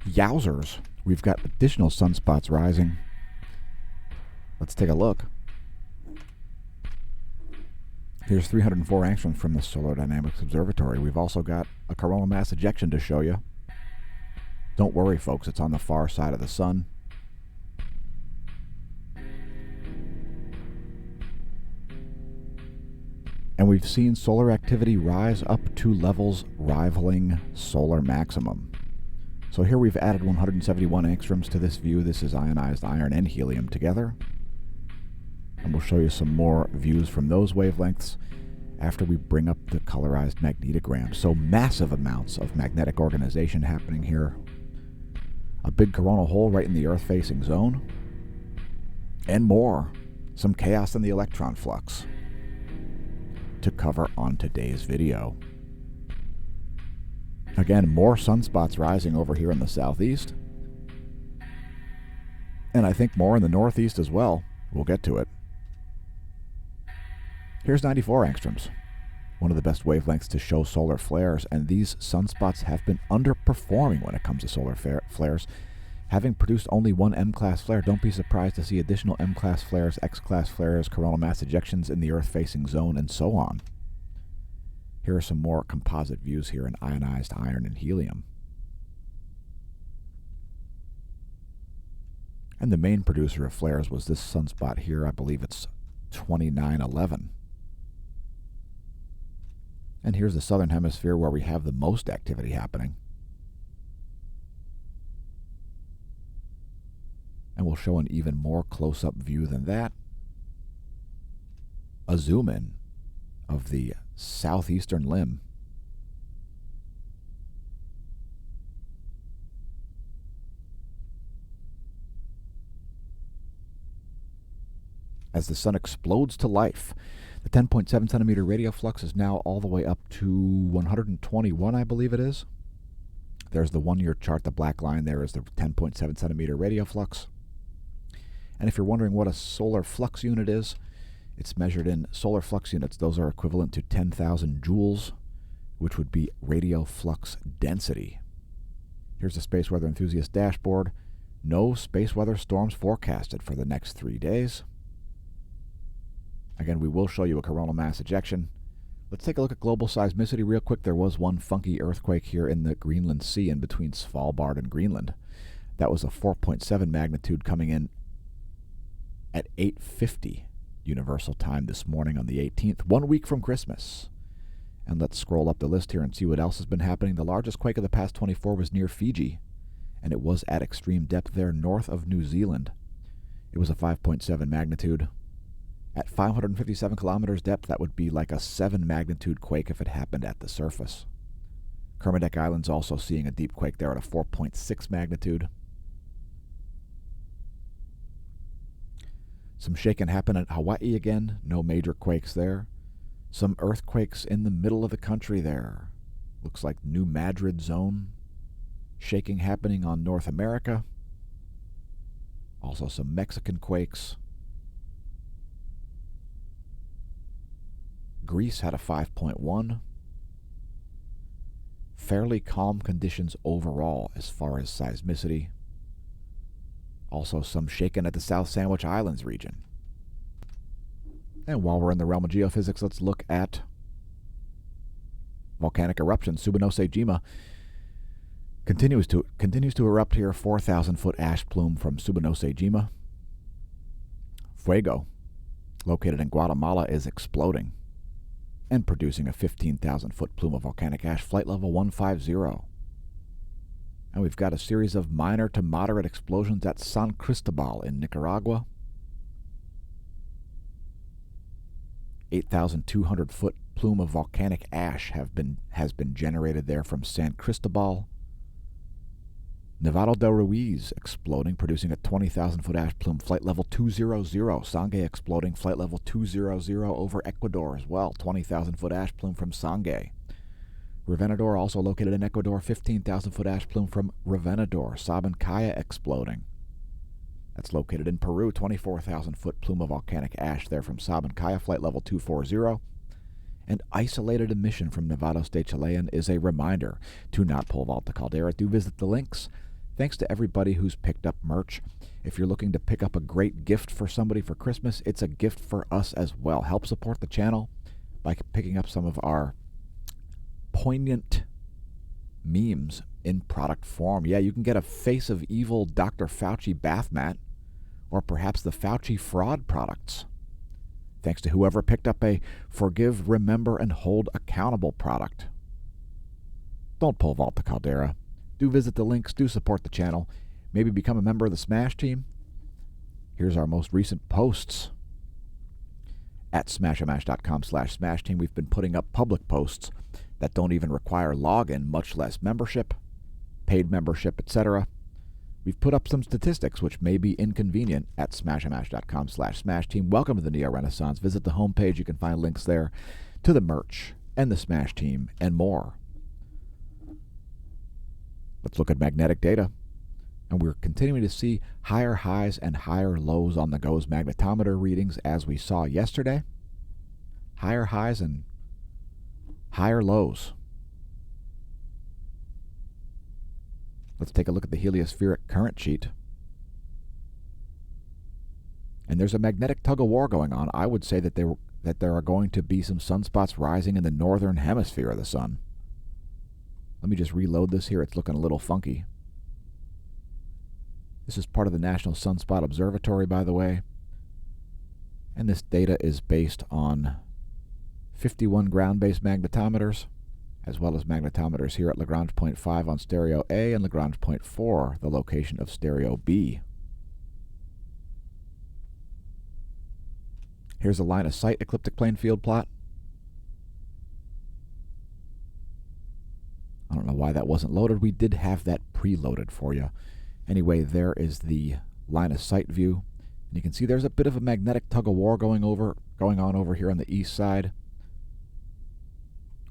Yowzers. We've got additional sunspots rising. Let's take a look. Here's 304 angstroms from the Solar Dynamics Observatory. We've also got a coronal mass ejection to show you. Don't worry, folks, it's on the far side of the sun. And we've seen solar activity rise up to levels rivaling solar maximum. So here we've added 171 angstroms to this view. This is ionized iron and helium together. And we'll show you some more views from those wavelengths after we bring up the colorized magnetogram. So massive amounts of magnetic organization happening here. A big coronal hole right in the Earth-facing zone. And more. Some chaos in the electron flux to cover on today's video. Again, more sunspots rising over here in the southeast. And I think more in the northeast as well. We'll get to it. Here's 94 angstroms, one of the best wavelengths to show solar flares, and these sunspots have been underperforming when it comes to solar flares. Having produced only one M-class flare, don't be surprised to see additional M-class flares, X-class flares, coronal mass ejections in the Earth-facing zone, and so on. Here are some more composite views here in ionized iron and helium. And the main producer of flares was this sunspot here. I believe it's 2911. And here's the southern hemisphere where we have the most activity happening. And we'll show an even more close-up view than that. A zoom-in of the southeastern limb. As the sun explodes to life, the 10.7 centimeter radial flux is now all the way up to 121, I believe it is. There's the 1 year chart. The black line there is the 10.7 centimeter radial flux. And if you're wondering what a solar flux unit is, it's measured in solar flux units. Those are equivalent to 10,000 joules, which would be radial flux density. Here's the Space Weather Enthusiast dashboard. No space weather storms forecasted for the next 3 days. Again, we will show you a coronal mass ejection. Let's take a look at global seismicity real quick. There was one funky earthquake here in the Greenland Sea in between Svalbard and Greenland. That was a 4.7 magnitude coming in at 8:50 Universal Time this morning on the 18th, 1 week from Christmas. And let's scroll up the list here and see what else has been happening. The largest quake of the past 24 was near Fiji, and it was at extreme depth there north of New Zealand. It was a 5.7 magnitude. At 557 kilometers depth, that would be like a 7 magnitude quake if it happened at the surface. Kermadec Island's also seeing a deep quake there at a 4.6 magnitude. Some shaking happened at Hawaii again. No major quakes there. Some earthquakes in the middle of the country there. Looks like New Madrid zone. Shaking happening on North America. Also some Mexican quakes. Greece had a 5.1. Fairly calm conditions overall as far as seismicity. Also some shaking at the South Sandwich Islands region. And while we're in the realm of geophysics, let's look at volcanic eruption. Subanosejima continues to erupt here. 4,000-foot ash plume from Subanosejima. Fuego, located in Guatemala, is exploding and producing a 15,000-foot plume of volcanic ash, flight level 150. And we've got a series of minor to moderate explosions at San Cristobal in Nicaragua. 8,200-foot plume of volcanic ash has been generated there from San Cristobal. Nevado del Ruiz exploding, producing a 20,000-foot ash plume, flight level 200. Sangay exploding, flight level 200 over Ecuador as well. 20,000-foot ash plume from Sangay. Revenador, also located in Ecuador, 15,000-foot ash plume from Revenador. Sabancaya exploding. That's located in Peru. 24,000-foot plume of volcanic ash there from Sabancaya, flight level 240. An isolated emission from Nevado State Chilean is a reminder to not pole vault the caldera. Do visit the links. Thanks to everybody who's picked up merch. If you're looking to pick up a great gift for somebody for Christmas, it's a gift for us as well. Help support the channel by picking up some of our poignant memes in product form. Yeah, you can get a Face of Evil Dr. Fauci bath mat, or perhaps the Fauci fraud products. Thanks to whoever picked up a Forgive, Remember, and Hold Accountable product. Don't pole vault the caldera. Do visit the links, do support the channel, maybe become a member of the Smash team. Here's our most recent posts. At smashomash.com/smash team, we've been putting up public posts that don't even require login, much less membership, paid membership, etc. We've put up some statistics which may be inconvenient at smashomash.com/smash team. Welcome to the Neo Renaissance. Visit the homepage. You can find links there to the merch and the Smash team and more. Let's look at magnetic data. And we're continuing to see higher highs and higher lows on the GOES magnetometer readings as we saw yesterday. Higher highs and higher lows. Let's take a look at the heliospheric current sheet. And there's a magnetic tug-of-war going on. I would say that there are going to be some sunspots rising in the northern hemisphere of the sun. Let me just reload this here. It's looking a little funky. This is part of the National Sunspot Observatory, by the way. And this data is based on 51 ground-based magnetometers, as well as magnetometers here at Lagrange point 5 on stereo A and Lagrange point 4, the location of stereo B. Here's a line of sight ecliptic plane field plot. I don't know why that wasn't loaded. We did have that preloaded for you. Anyway, there is the line of sight view. And you can see there's a bit of a magnetic tug-of-war going on over here on the east side.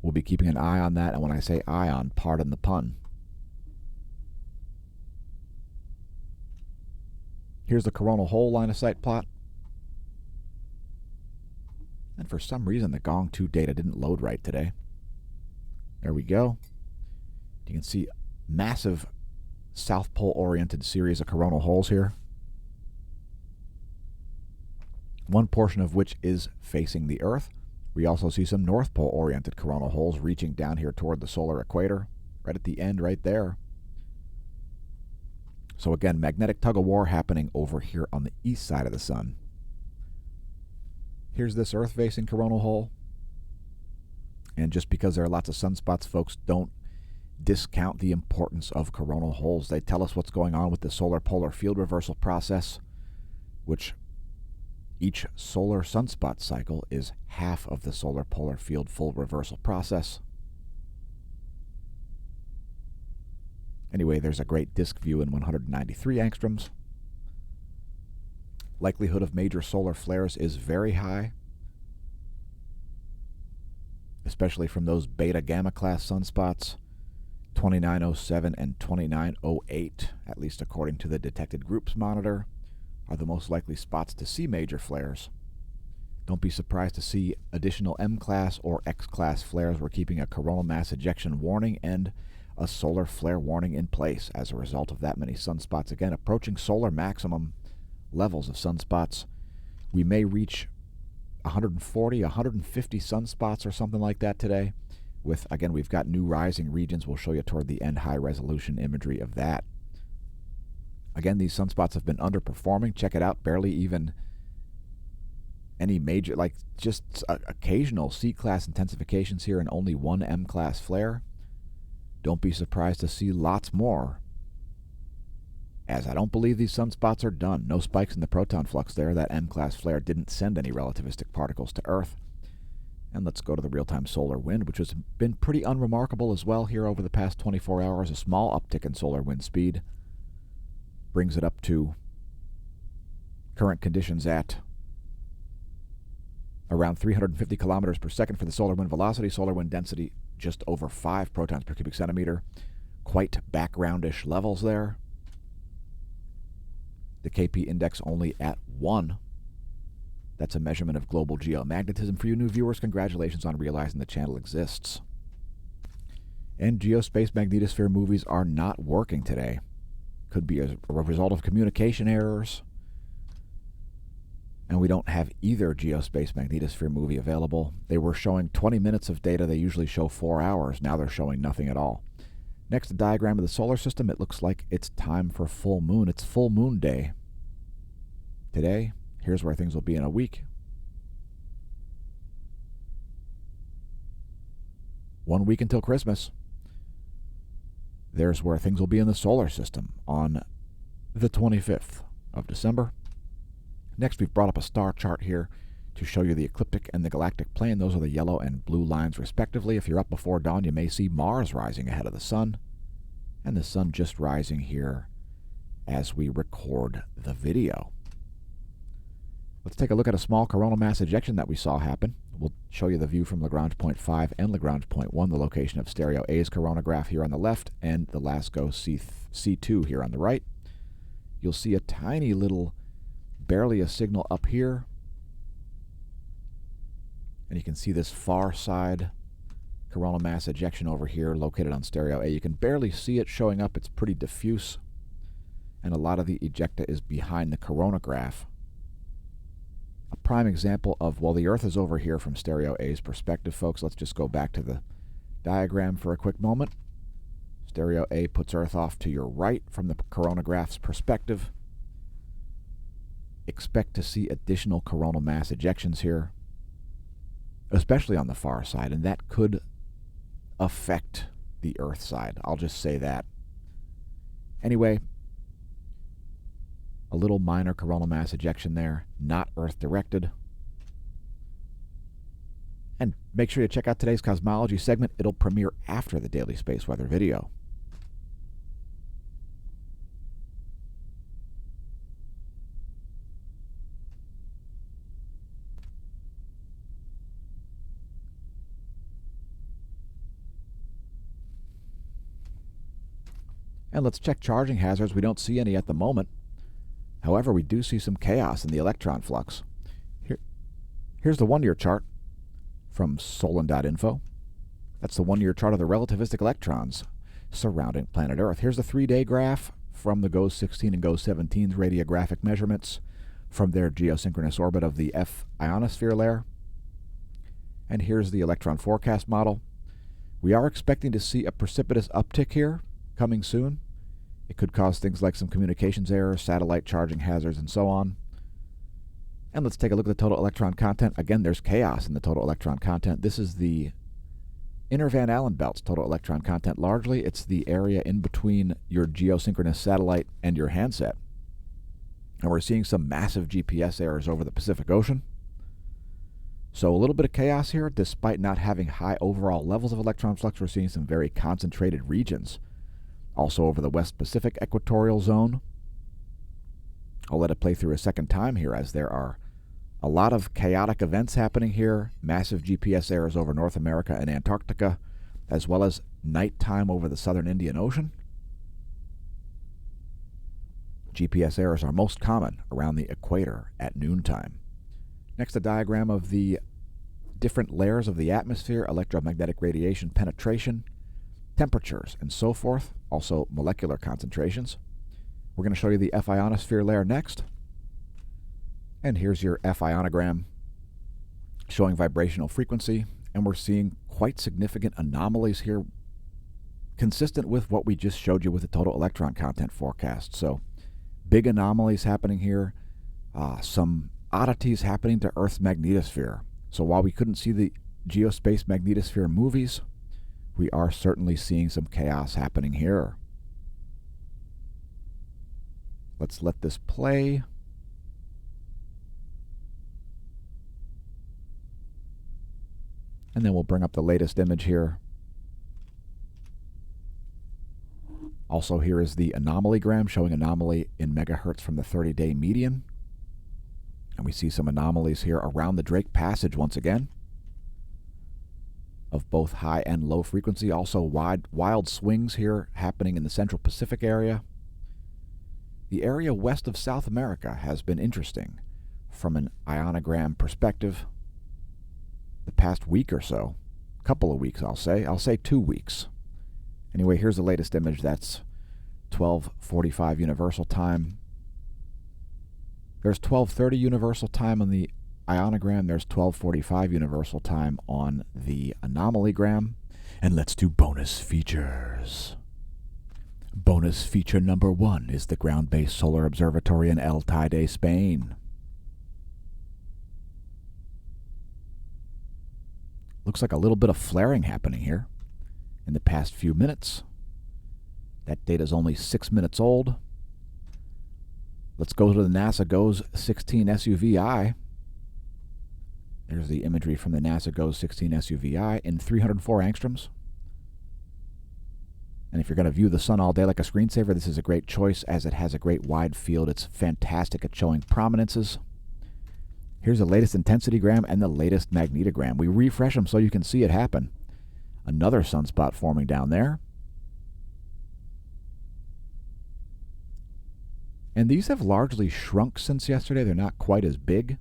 We'll be keeping an eye on that, and when I say eye on, pardon the pun. Here's the coronal hole line of sight plot. And for some reason, the Gong 2 data didn't load right today. There we go. You can see massive South Pole-oriented series of coronal holes here. One portion of which is facing the Earth. We also see some North Pole-oriented coronal holes reaching down here toward the solar equator, right at the end right there. So again, magnetic tug-of-war happening over here on the east side of the sun. Here's this Earth-facing coronal hole. And just because there are lots of sunspots, folks, don't discount the importance of coronal holes. They tell us what's going on with the solar polar field reversal process, which each solar sunspot cycle is half of the solar polar field full reversal process. Anyway, there's a great disk view in 193 angstroms. Likelihood of major solar flares is very high, especially from those beta gamma class sunspots. 2907 and 2908, at least according to the detected groups monitor, are the most likely spots to see major flares. Don't be surprised to see additional M-class or X-class flares. We're keeping a coronal mass ejection warning and a solar flare warning in place as a result of that many sunspots. Again, approaching solar maximum levels of sunspots. We may reach 140, 150 sunspots or something like that today. Again, we've got new rising regions. We'll show you toward the end high-resolution imagery of that. Again, these sunspots have been underperforming. Check it out. Barely even any major, just occasional C-class intensifications here and only one M-class flare. Don't be surprised to see lots more, as I don't believe these sunspots are done. No spikes in the proton flux there. That M-class flare didn't send any relativistic particles to Earth. And let's go to the real-time solar wind, which has been pretty unremarkable as well here over the past 24 hours. A small uptick in solar wind speed brings it up to current conditions at around 350 kilometers per second for the solar wind velocity. Solar wind density just over 5 protons per cubic centimeter. Quite backgroundish levels there. The KP index only at 1. That's a measurement of global geomagnetism. For you new viewers, congratulations on realizing the channel exists. And geospace magnetosphere movies are not working today. Could be a result of communication errors. And we don't have either geospace magnetosphere movie available. They were showing 20 minutes of data. They usually show 4 hours. Now they're showing nothing at all. Next, a diagram of the solar system. It looks like it's time for full moon. It's full moon day today. Here's where things will be in a week. 1 week until Christmas. There's where things will be in the solar system on the 25th of December. Next, we've brought up a star chart here to show you the ecliptic and the galactic plane. Those are the yellow and blue lines, respectively. If you're up before dawn, you may see Mars rising ahead of the sun, and the sun just rising here as we record the video. Let's take a look at a small coronal mass ejection that we saw happen. We'll show you the view from Lagrange point 5 and Lagrange point 1, the location of stereo A's coronagraph here on the left, and the LASCO C2 here on the right. You'll see a tiny little, barely a signal up here. And you can see this far side coronal mass ejection over here located on stereo A. You can barely see it showing up. It's pretty diffuse. And a lot of the ejecta is behind the coronagraph. A prime example of, well, the Earth is over here from stereo A's perspective, folks. Let's just go back to the diagram for a quick moment. Stereo A puts Earth off to your right from the coronagraph's perspective. Expect to see additional coronal mass ejections here, especially on the far side, and that could affect the Earth side. I'll just say that. Anyway, a little minor coronal mass ejection there, not Earth-directed. And make sure you check out today's cosmology segment. It'll premiere after the daily space weather video. And let's check charging hazards. We don't see any at the moment. However, we do see some chaos in the electron flux. Here's the 1-year chart from Solon.info. That's the 1-year chart of the relativistic electrons surrounding planet Earth. Here's the 3-day graph from the GOES 16 and GOES 17's radiographic measurements from their geosynchronous orbit of the F ionosphere layer. And here's the electron forecast model. We are expecting to see a precipitous uptick here coming soon. It could cause things like some communications errors, satellite charging hazards, and so on. And let's take a look at the total electron content. Again, there's chaos in the total electron content. This is the inner Van Allen belt's total electron content. Largely, it's the area in between your geosynchronous satellite and your handset. And we're seeing some massive GPS errors over the Pacific Ocean. So a little bit of chaos here. Despite not having high overall levels of electron flux, we're seeing some very concentrated regions. Also over the West Pacific equatorial zone. I'll let it play through a second time here, as there are a lot of chaotic events happening here. Massive GPS errors over North America and Antarctica, as well as nighttime over the southern Indian Ocean. GPS errors are most common around the equator at noontime. Next, a diagram of the different layers of the atmosphere, electromagnetic radiation penetration, temperatures, and so forth, also molecular concentrations. We're going to show you the F ionosphere layer next. And here's your F ionogram showing vibrational frequency, and we're seeing quite significant anomalies here, consistent with what we just showed you with the total electron content forecast. So big anomalies happening here, some oddities happening to Earth's magnetosphere. So while we couldn't see the geospace magnetosphere movies, we are certainly seeing some chaos happening here. Let's let this play. And then we'll bring up the latest image here. Also, here is the anomalygram showing anomaly in megahertz from the 30-day median. And we see some anomalies here around the Drake Passage once again, of both high and low frequency. Also wild swings here happening in the Central Pacific area. The area west of South America has been interesting from an ionogram perspective the past week or so. Couple of weeks, I'll say 2 weeks. Anyway, here's the latest image. That's 12:45 Universal Time. There's 12:30 Universal Time on the ionogram. There's 12:45 Universal Time on the anomalygram. And let's do bonus features. Bonus feature number 1 is the ground-based solar observatory in El Teide, Spain. Looks like a little bit of flaring happening here in the past few minutes. That data is only 6 minutes old. Let's go to the NASA GOES 16 SUVI. There's the imagery from the NASA GOES 16 SUVI in 304 angstroms. And if you're going to view the sun all day like a screensaver, this is a great choice as it has a great wide field. It's fantastic at showing prominences. Here's the latest intensitygram and the latest magnetogram. We refresh them so you can see it happen. Another sunspot forming down there. And these have largely shrunk since yesterday. They're not quite as big.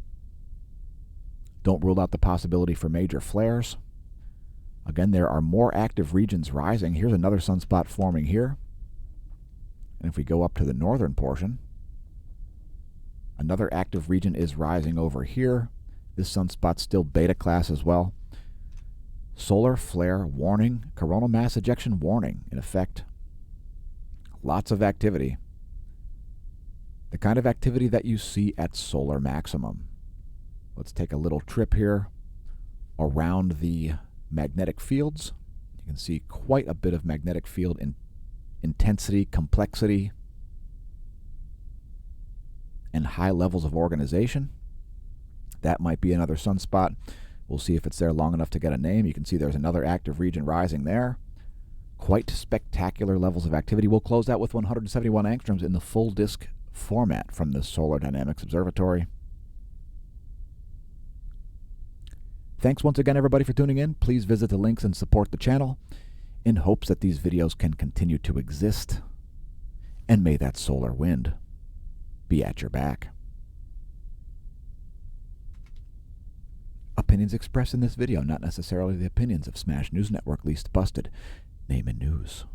Don't rule out the possibility for major flares. Again, there are more active regions rising. Here's another sunspot forming here. And if we go up to the northern portion, another active region is rising over here. This sunspot's still beta class as well. Solar flare warning, coronal mass ejection warning in effect. Lots of activity. The kind of activity that you see at solar maximum. Let's take a little trip here around the magnetic fields. You can see quite a bit of magnetic field intensity, complexity, and high levels of organization. That might be another sunspot. We'll see if it's there long enough to get a name. You can see there's another active region rising there. Quite spectacular levels of activity. We'll close out with 171 angstroms in the full disk format from the Solar Dynamics Observatory. Thanks once again, everybody, for tuning in. Please visit the links and support the channel in hopes that these videos can continue to exist. And may that solar wind be at your back. Opinions expressed in this video, not necessarily the opinions of Smash News Network, least busted. Name and news.